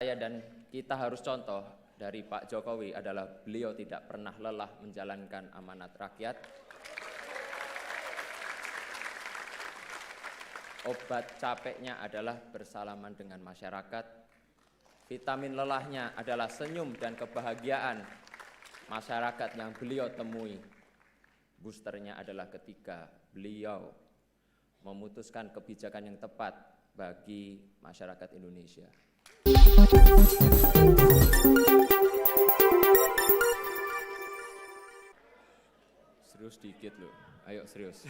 Saya dan kita harus contoh dari Pak Jokowi adalah beliau tidak pernah lelah menjalankan amanat rakyat. Obat capeknya adalah bersalaman dengan masyarakat. Vitamin lelahnya adalah senyum dan kebahagiaan masyarakat yang beliau temui. Boosternya adalah ketika beliau memutuskan kebijakan yang tepat bagi masyarakat Indonesia. Serius dikit loh, ayo serius.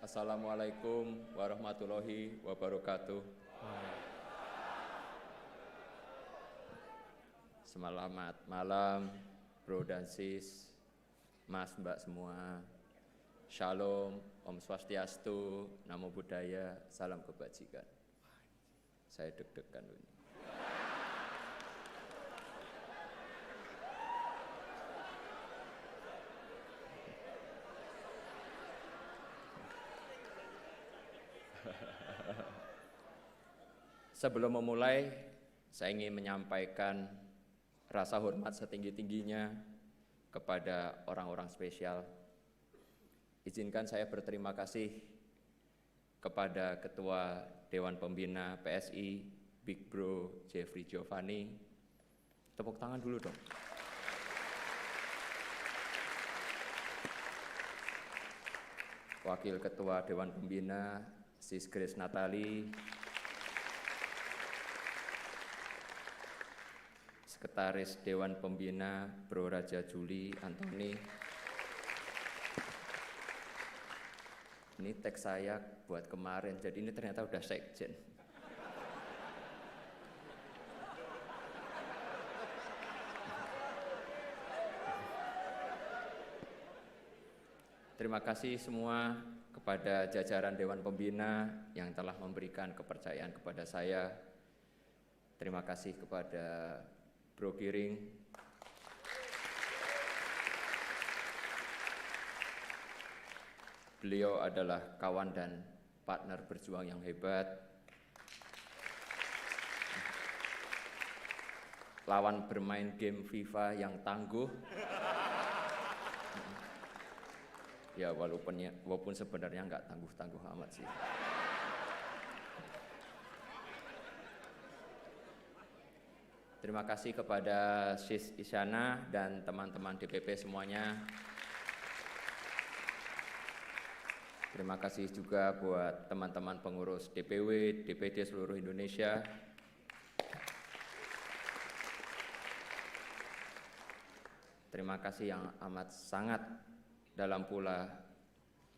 Assalamualaikum warahmatullahi wabarakatuh. Selamat malam, bro dan sis, mas mbak semua. Shalom, Om Swastiastu, Namo Buddhaya, salam kebajikan. Saya deg-degan ini. Sebelum memulai, saya ingin menyampaikan rasa hormat setinggi-tingginya kepada orang-orang spesial. Izinkan saya berterima kasih kepada Ketua Dewan Pembina PSI, Big Bro Jeffrey Giovanni. Tepuk tangan dulu dong. Wakil Ketua Dewan Pembina, Sis Grace Natali. Sekretaris Dewan Pembina, Bro Raja Juli Antoni. Ini teks saya buat kemarin, jadi ini ternyata udah sekjen. Terima kasih semua kepada jajaran Dewan Pembina yang telah memberikan kepercayaan kepada saya. Terima kasih kepada Bro Giring, beliau adalah kawan dan partner berjuang yang hebat, lawan bermain game FIFA yang tangguh. Ya walaupun sebenarnya nggak tangguh-tangguh amat sih. Terima kasih kepada Sis Isyana dan teman-teman DPP semuanya. Terima kasih juga buat teman-teman pengurus DPW, DPD seluruh Indonesia. Terima kasih yang amat sangat dalam pula,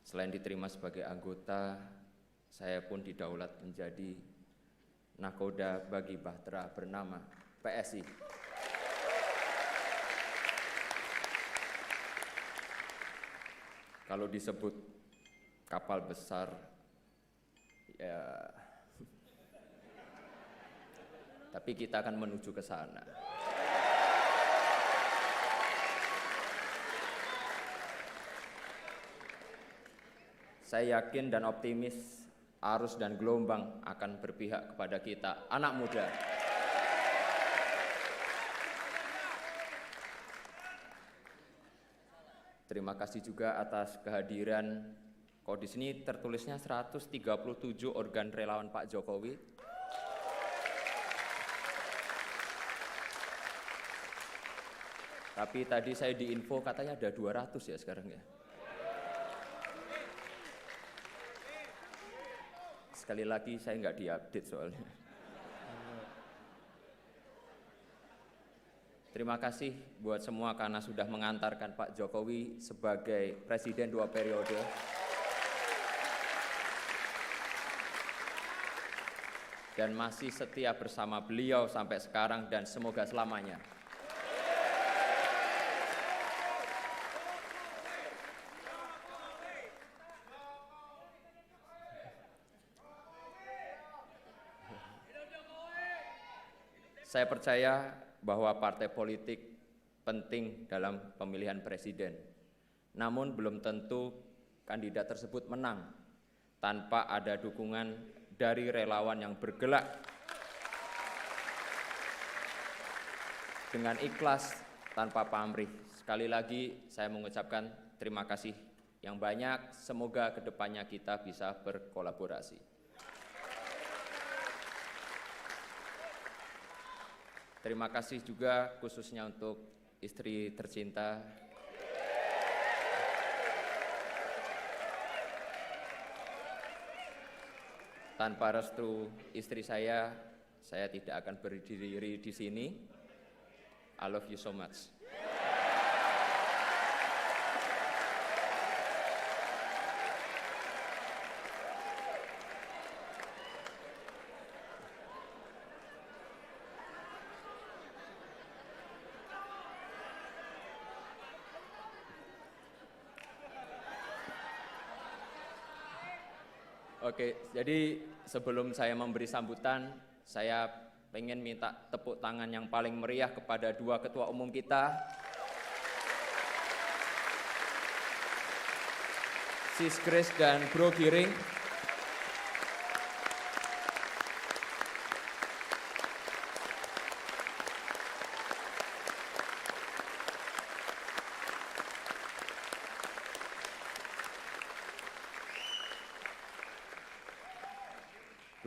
selain diterima sebagai anggota, saya pun didaulat menjadi nakoda bagi bahtera bernama PSI. Kalau disebut kapal besar, ya, tapi kita akan menuju ke sana. Saya yakin dan optimis arus dan gelombang akan berpihak kepada kita, anak muda. Terima kasih juga atas kehadiran. Kok di sini tertulisnya 137 organ relawan Pak Jokowi. Tapi tadi saya diinfo katanya ada 200 ya sekarang ya. Sekali lagi saya nggak diupdate soalnya. Terima kasih buat semua karena sudah mengantarkan Pak Jokowi sebagai Presiden 2 periode. Dan masih setia bersama beliau sampai sekarang dan semoga selamanya. Saya percaya bahwa partai politik penting dalam pemilihan presiden. Namun belum tentu kandidat tersebut menang tanpa ada dukungan dari relawan yang bergerak dengan ikhlas tanpa pamrih. Sekali lagi saya mengucapkan terima kasih yang banyak. Semoga kedepannya kita bisa berkolaborasi. Terima kasih juga khususnya untuk istri tercinta, tanpa restu istri saya tidak akan berdiri di sini. I love you so much. Oke, jadi sebelum saya memberi sambutan, saya pengen minta tepuk tangan yang paling meriah kepada dua ketua umum kita, Sis Grace dan Bro Giring.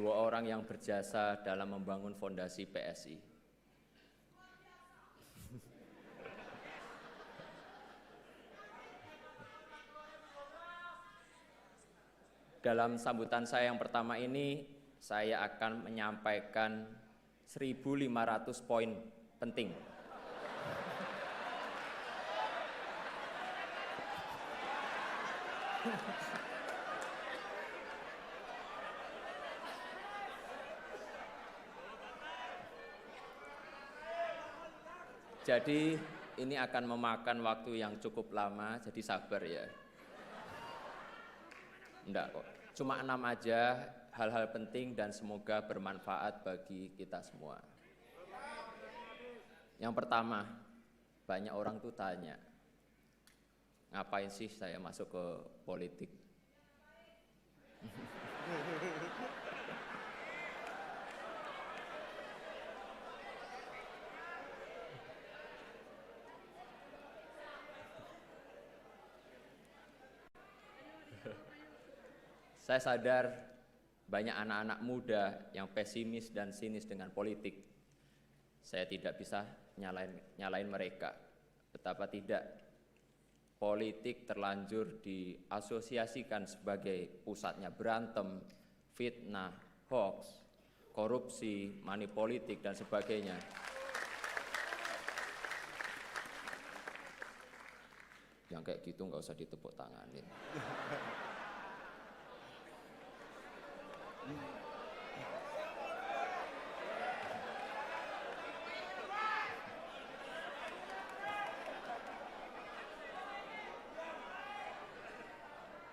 Dua orang yang berjasa dalam membangun fondasi PSI. Dalam sambutan saya yang pertama ini, saya akan menyampaikan 1.500 poin penting. Jadi ini akan memakan waktu yang cukup lama, jadi sabar ya. Enggak kok, cuma 6 aja, hal-hal penting dan semoga bermanfaat bagi kita semua. Yang pertama, banyak orang tuh tanya, ngapain sih saya masuk ke politik? Saya sadar banyak anak-anak muda yang pesimis dan sinis dengan politik. Saya tidak bisa nyalain mereka. Betapa tidak, politik terlanjur diasosiasikan sebagai pusatnya berantem, fitnah, hoax, korupsi, money politik, dan sebagainya. Yang kayak gitu nggak usah ditepuk tanganin.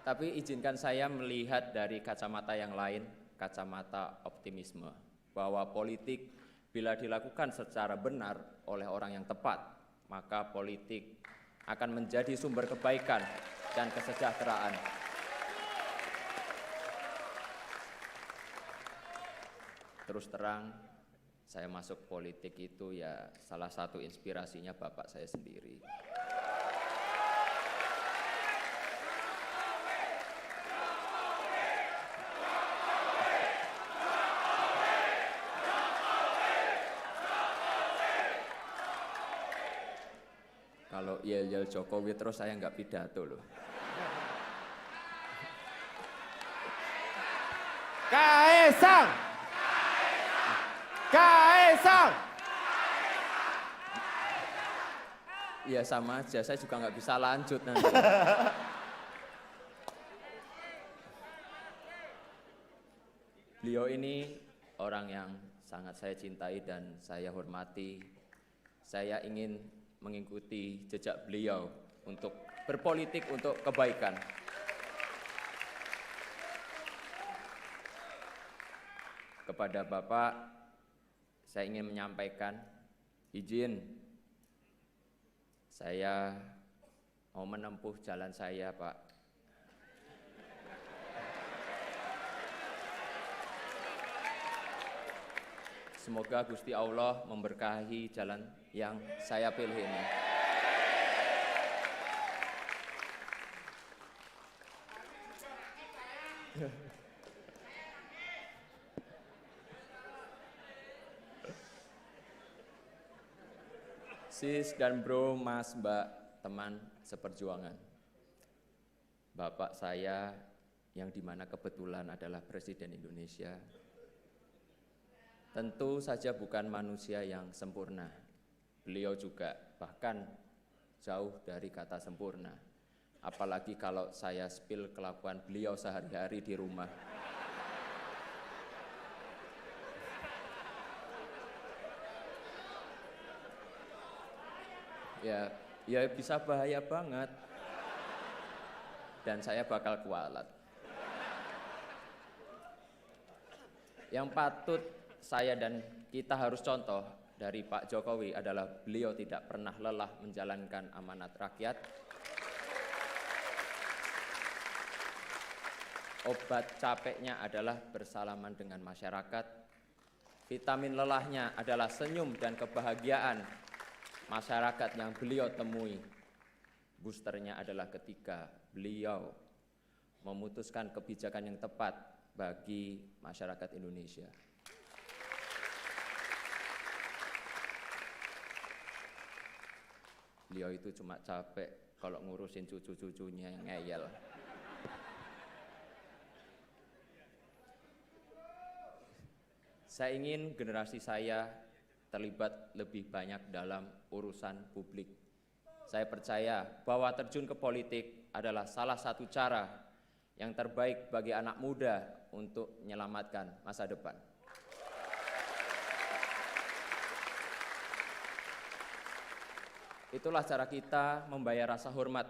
Tapi izinkan saya melihat dari kacamata yang lain, kacamata optimisme, bahwa politik bila dilakukan secara benar oleh orang yang tepat, maka politik akan menjadi sumber kebaikan dan kesejahteraan. Terus terang, saya masuk politik itu ya salah satu inspirasinya bapak saya sendiri. Kalau yel-yel Jokowi terus saya nggak pidato loh. Kaesang! Kaesang! Iya sama aja, saya juga nggak bisa lanjut nanti. Beliau ini orang yang sangat saya cintai dan saya hormati. Saya ingin mengikuti jejak beliau untuk berpolitik untuk kebaikan. Kepada Bapak, saya ingin menyampaikan izin saya mau menempuh jalan saya, Pak. Semoga Gusti Allah memberkahi jalan yang saya pilih ini. Sis dan bro, mas, mbak, teman seperjuangan. Bapak saya yang dimana kebetulan adalah Presiden Indonesia, tentu saja bukan manusia yang sempurna. Beliau juga bahkan jauh dari kata sempurna. Apalagi kalau saya spill kelakuan beliau sehari-hari di rumah. Ya bisa bahaya banget. Dan saya bakal kualat. Yang patut saya dan kita harus contoh dari Pak Jokowi adalah beliau tidak pernah lelah menjalankan amanat rakyat. Obat capeknya adalah bersalaman dengan masyarakat. Vitamin lelahnya adalah senyum dan kebahagiaan masyarakat yang beliau temui. Boosternya adalah ketika beliau memutuskan kebijakan yang tepat bagi masyarakat Indonesia. Beliau itu cuma capek kalau ngurusin cucu-cucunya yang ngeyel. Saya ingin generasi saya terlibat lebih banyak dalam urusan publik. Saya percaya bahwa terjun ke politik adalah salah satu cara yang terbaik bagi anak muda untuk menyelamatkan masa depan. Itulah cara kita membayar rasa hormat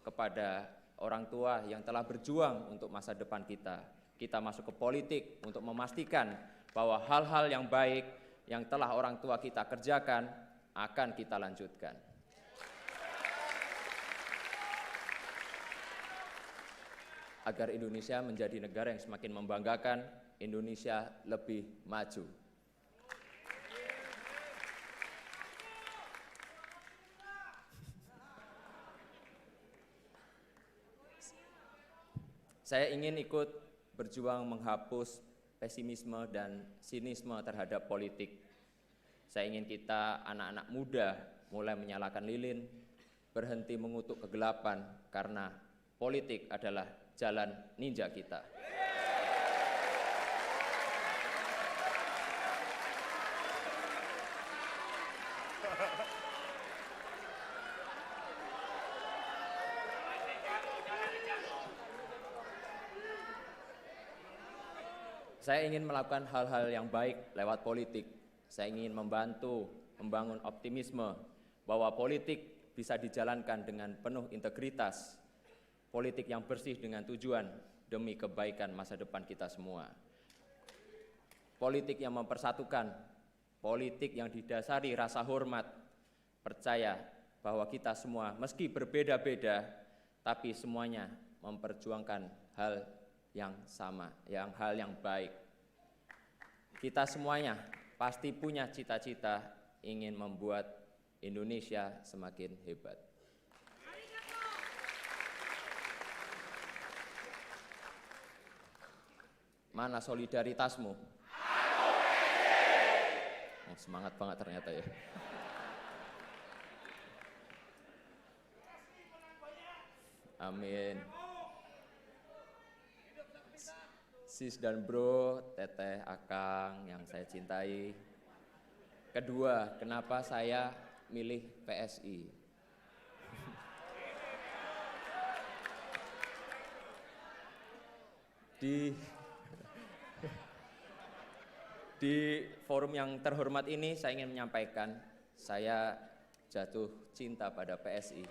kepada orang tua yang telah berjuang untuk masa depan kita. Kita masuk ke politik untuk memastikan bahwa hal-hal yang baik yang telah orang tua kita kerjakan akan kita lanjutkan. Agar Indonesia menjadi negara yang semakin membanggakan, Indonesia lebih maju. Saya ingin ikut berjuang menghapus pesimisme dan sinisme terhadap politik. Saya ingin kita anak-anak muda mulai menyalakan lilin, berhenti mengutuk kegelapan karena politik adalah jalan ninja kita. Saya ingin melakukan hal-hal yang baik lewat politik. Saya ingin membantu membangun optimisme bahwa politik bisa dijalankan dengan penuh integritas. Politik yang bersih dengan tujuan demi kebaikan masa depan kita semua. Politik yang mempersatukan, politik yang didasari rasa hormat, percaya bahwa kita semua meski berbeda-beda, tapi semuanya memperjuangkan hal yang sama, hal yang baik. Kita semuanya pasti punya cita-cita ingin membuat Indonesia semakin hebat. Mana solidaritasmu? Oh, semangat banget ternyata ya. Amin. Sis dan bro, teteh, akang yang saya cintai. Kedua, kenapa saya milih PSI? Di forum yang terhormat ini saya ingin menyampaikan saya jatuh cinta pada PSI.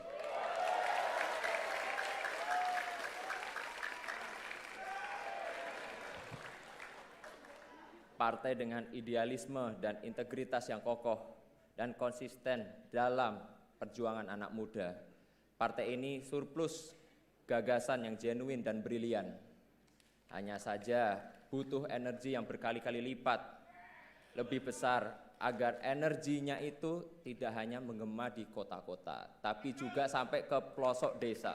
partai dengan idealisme dan integritas yang kokoh dan konsisten dalam perjuangan anak muda. Partai ini surplus gagasan yang genuine dan brilian. Hanya saja butuh energi yang berkali-kali lipat lebih besar agar energinya itu tidak hanya menggema di kota-kota, tapi juga sampai ke pelosok desa.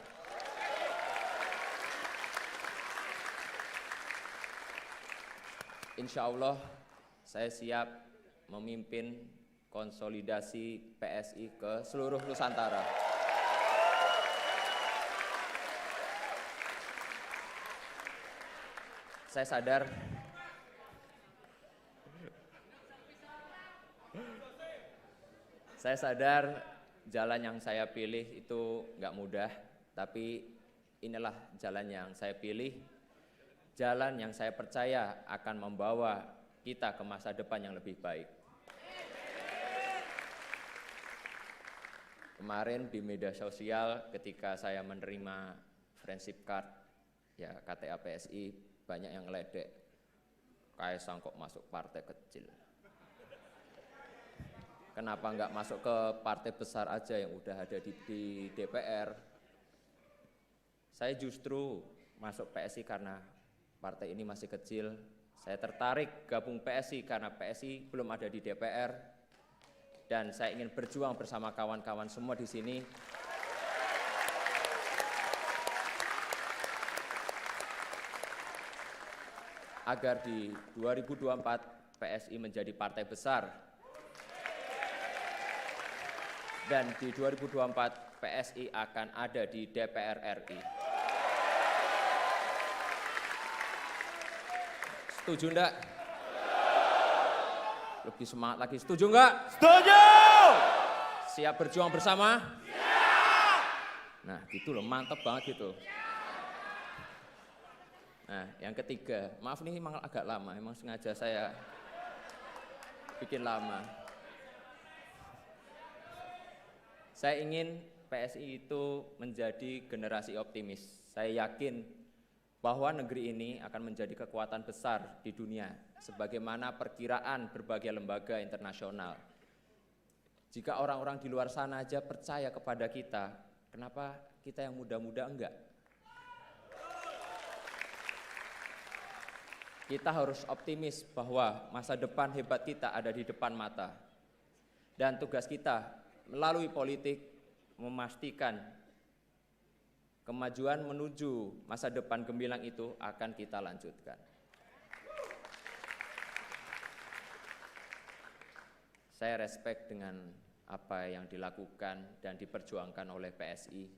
Insya Allah saya siap memimpin konsolidasi PSI ke seluruh Nusantara. Saya sadar jalan yang saya pilih itu nggak mudah, tapi inilah jalan yang saya pilih, jalan yang saya percaya akan membawa kita ke masa depan yang lebih baik. Kemarin di media sosial ketika saya menerima friendship card, ya KTA PSI, banyak yang ngeledek, Kaesang kok masuk partai kecil. Kenapa nggak masuk ke partai besar aja yang udah ada di DPR? Saya justru masuk PSI karena partai ini masih kecil. Saya tertarik gabung PSI karena PSI belum ada di DPR. Dan saya ingin berjuang bersama kawan-kawan semua di sini. Agar di 2024 PSI menjadi partai besar. Dan di 2024 PSI akan ada di DPR RI. Setuju enggak? Lebih semangat lagi, setuju enggak? Setuju! Siap berjuang bersama? Siap! Nah gitu loh, mantep banget gitu. Nah yang ketiga, maaf nih memang agak lama, memang sengaja saya bikin lama. Saya ingin PSI itu menjadi generasi optimis. Saya yakin bahwa negeri ini akan menjadi kekuatan besar di dunia, sebagaimana perkiraan berbagai lembaga internasional. Jika orang-orang di luar sana aja percaya kepada kita, kenapa kita yang muda-muda enggak? Kita harus optimis bahwa masa depan hebat kita ada di depan mata. Dan tugas kita melalui politik memastikan kemajuan menuju masa depan gemilang itu akan kita lanjutkan. Saya respect dengan apa yang dilakukan dan diperjuangkan oleh PSI,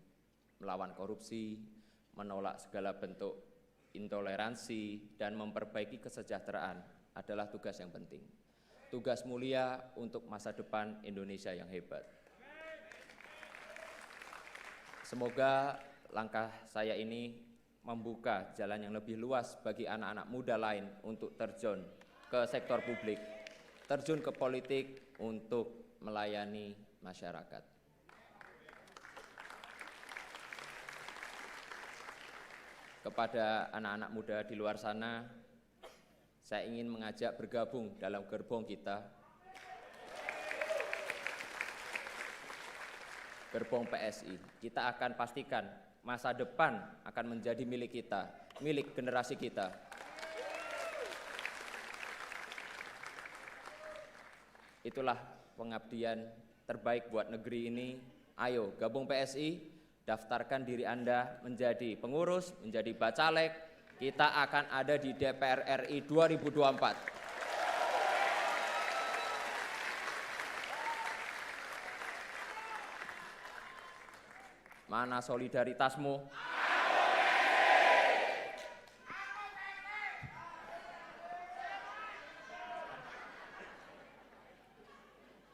melawan korupsi, menolak segala bentuk intoleransi, dan memperbaiki kesejahteraan adalah tugas yang penting. Tugas mulia untuk masa depan Indonesia yang hebat. Semoga langkah saya ini membuka jalan yang lebih luas bagi anak-anak muda lain untuk terjun ke sektor publik, terjun ke politik untuk melayani masyarakat. Kepada anak-anak muda di luar sana, saya ingin mengajak bergabung dalam gerbong kita, gerbong PSI. Kita akan pastikan masa depan akan menjadi milik kita, milik generasi kita. Itulah pengabdian terbaik buat negeri ini. Ayo gabung PSI, daftarkan diri Anda menjadi pengurus, menjadi bacalek. Kita akan ada di DPR RI 2024. Mana solidaritasmu?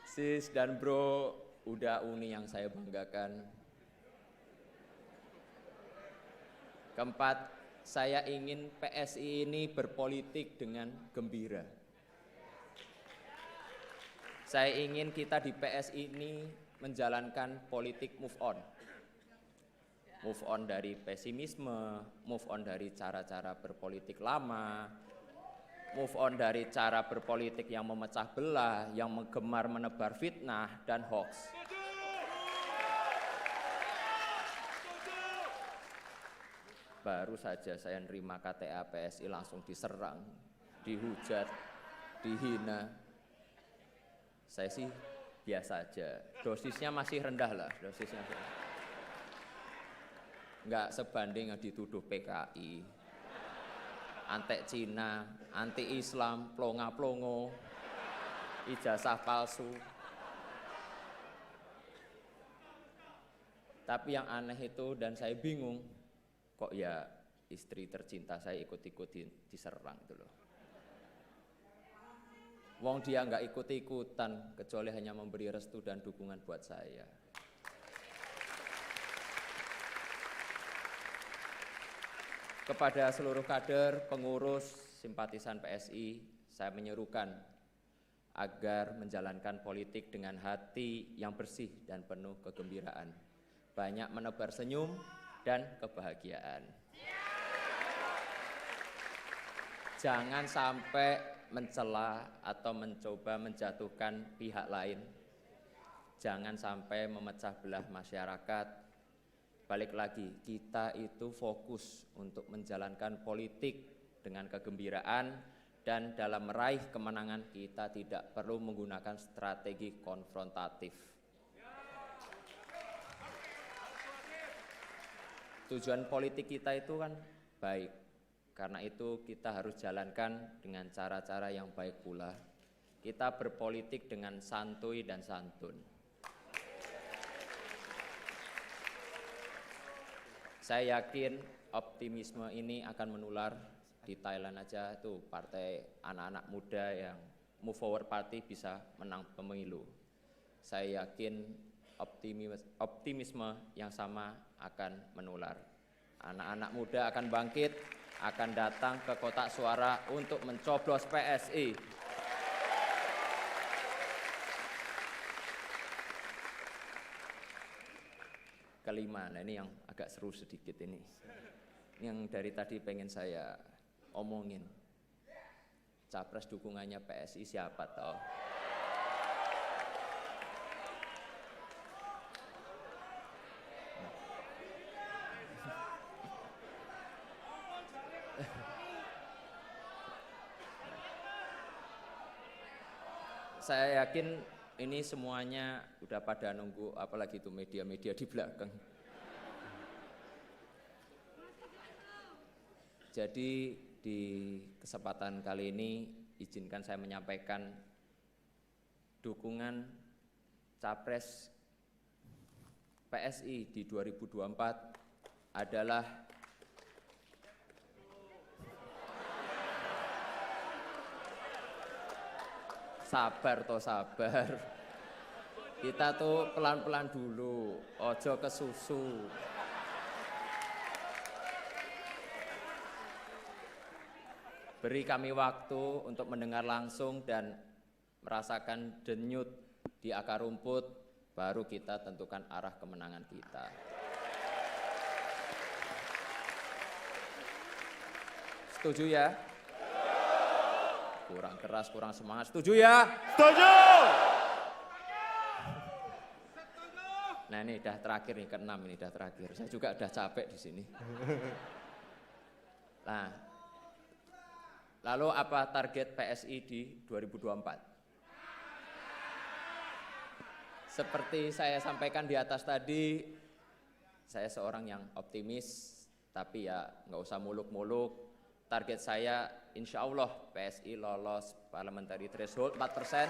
Sis dan bro, udah uni yang saya banggakan. Keempat, saya ingin PSI ini berpolitik dengan gembira. Saya ingin kita di PSI ini menjalankan politik move on. Move on dari pesimisme, move on dari cara-cara berpolitik lama, move on dari cara berpolitik yang memecah belah, yang gemar menebar fitnah dan hoax. Baru saja saya nerima KTA PSI langsung diserang, dihujat, dihina. Saya sih biasa aja, dosisnya masih rendah lah, dosisnya nggak sebanding yang dituduh PKI, antek Cina, anti Islam, plonga-plongo, ijazah palsu. Tapi yang aneh itu dan saya bingung, kok ya istri tercinta saya ikut-ikutin diserang itu loh. Wong dia nggak ikut-ikutan kecuali hanya memberi restu dan dukungan buat saya. Kepada seluruh kader, pengurus, simpatisan PSI, saya menyerukan agar menjalankan politik dengan hati yang bersih dan penuh kegembiraan. Banyak menebar senyum dan kebahagiaan. Jangan sampai mencela atau mencoba menjatuhkan pihak lain. Jangan sampai memecah belah masyarakat. Balik lagi, kita itu fokus untuk menjalankan politik dengan kegembiraan dan dalam meraih kemenangan kita tidak perlu menggunakan strategi konfrontatif. Tujuan politik kita itu kan baik. Karena itu kita harus jalankan dengan cara-cara yang baik pula. Kita berpolitik dengan santuy dan santun. Saya yakin optimisme ini akan menular. Di Thailand aja itu partai anak-anak muda yang Move Forward Party bisa menang pemilu. Saya yakin optimisme yang sama akan menular. Anak-anak muda akan bangkit, akan datang ke kotak suara untuk mencoblos PSI. Kelima, nah ini yang agak seru sedikit ini. Yang dari tadi pengen saya omongin. Capres dukungannya PSI siapa toh? Saya yakin ini semuanya udah pada nunggu, apalagi itu media-media di belakang. Jadi di kesempatan kali ini izinkan saya menyampaikan dukungan Capres PSI di 2024 adalah sabar toh sabar. Kita tuh pelan-pelan dulu, ojo kesusu. Beri kami waktu untuk mendengar langsung dan merasakan denyut di akar rumput, baru kita tentukan arah kemenangan kita. Setuju ya? Kurang keras, kurang semangat. Setuju ya? Setuju. Nah ini udah terakhir nih, ke-6 ini udah terakhir. Saya juga udah capek di sini. Nah, lalu apa target PSI di 2024? Seperti saya sampaikan di atas tadi, saya seorang yang optimis, tapi ya nggak usah muluk-muluk. Target saya insya Allah PSI lolos parliamentary threshold 4%.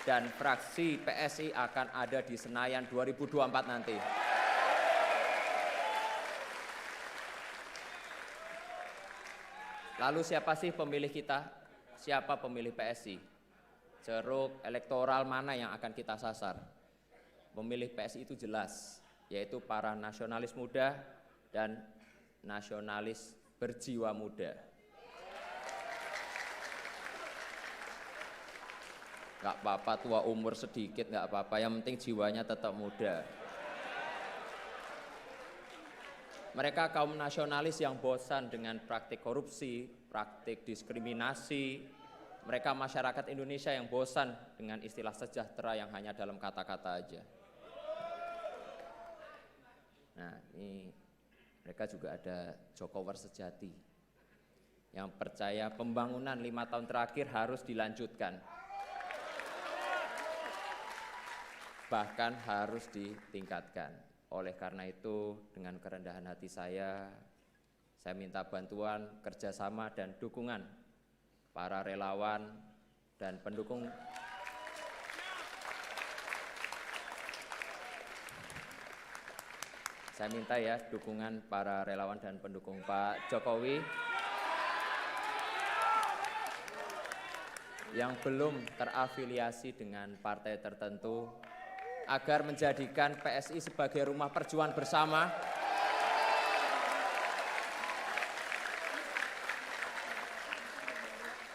Dan fraksi PSI akan ada di Senayan 2024 nanti. Lalu siapa sih pemilih kita? Siapa pemilih PSI? Ceruk elektoral mana yang akan kita sasar? Pemilih PSI itu jelas, yaitu para nasionalis muda dan nasionalis berjiwa muda. Gak apa-apa tua umur sedikit, gak apa-apa, yang penting jiwanya tetap muda. Mereka kaum nasionalis yang bosan dengan praktik korupsi, praktik diskriminasi. Mereka masyarakat Indonesia yang bosan dengan istilah sejahtera yang hanya dalam kata-kata aja. Nah, ini mereka juga ada Jokowers sejati yang percaya pembangunan 5 tahun terakhir harus dilanjutkan. Bahkan harus ditingkatkan. Oleh karena itu, dengan kerendahan hati saya minta bantuan, kerjasama, dan dukungan para relawan dan pendukung. Saya minta ya dukungan para relawan dan pendukung Pak Jokowi yang belum terafiliasi dengan partai tertentu, agar menjadikan PSI sebagai rumah perjuangan bersama,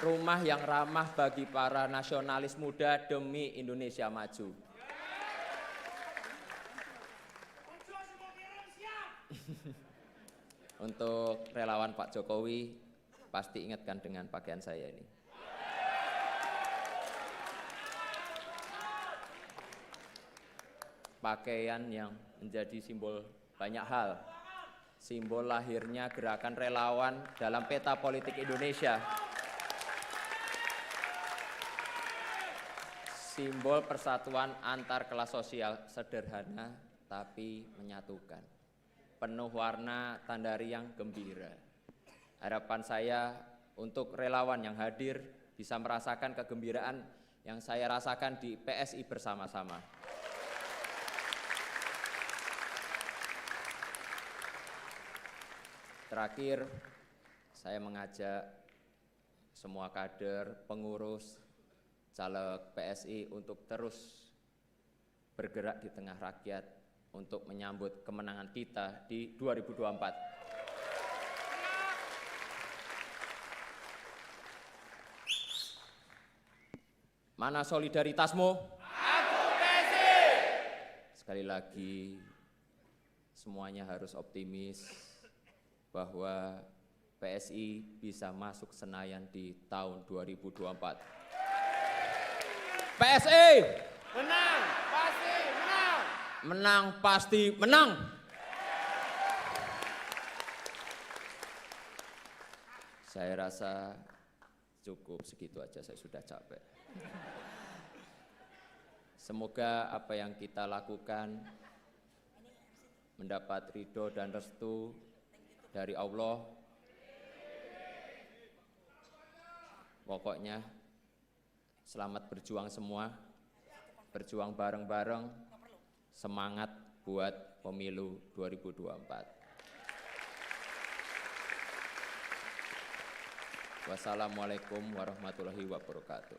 rumah yang ramah bagi para nasionalis muda demi Indonesia maju. Untuk relawan Pak Jokowi, pasti ingatkan dengan pakaian saya ini. Pakaian yang menjadi simbol banyak hal, simbol lahirnya gerakan relawan dalam peta politik Indonesia, simbol persatuan antar kelas sosial, sederhana tapi menyatukan, penuh warna tanda riang gembira. Harapan saya untuk relawan yang hadir bisa merasakan kegembiraan yang saya rasakan di PSI bersama-sama. Terakhir, saya mengajak semua kader, pengurus, caleg PSI untuk terus bergerak di tengah rakyat untuk menyambut kemenangan kita di 2024. Mana solidaritasmu? Aku PSI. Sekali lagi, semuanya harus optimis bahwa PSI bisa masuk Senayan di tahun 2024. PSI! Menang, pasti menang. Menang pasti menang. Saya rasa cukup segitu aja, saya sudah capek. Semoga apa yang kita lakukan mendapat ridho dan restu dari Allah. Pokoknya selamat berjuang semua, berjuang bareng-bareng, semangat buat pemilu 2024. Wassalamualaikum warahmatullahi wabarakatuh.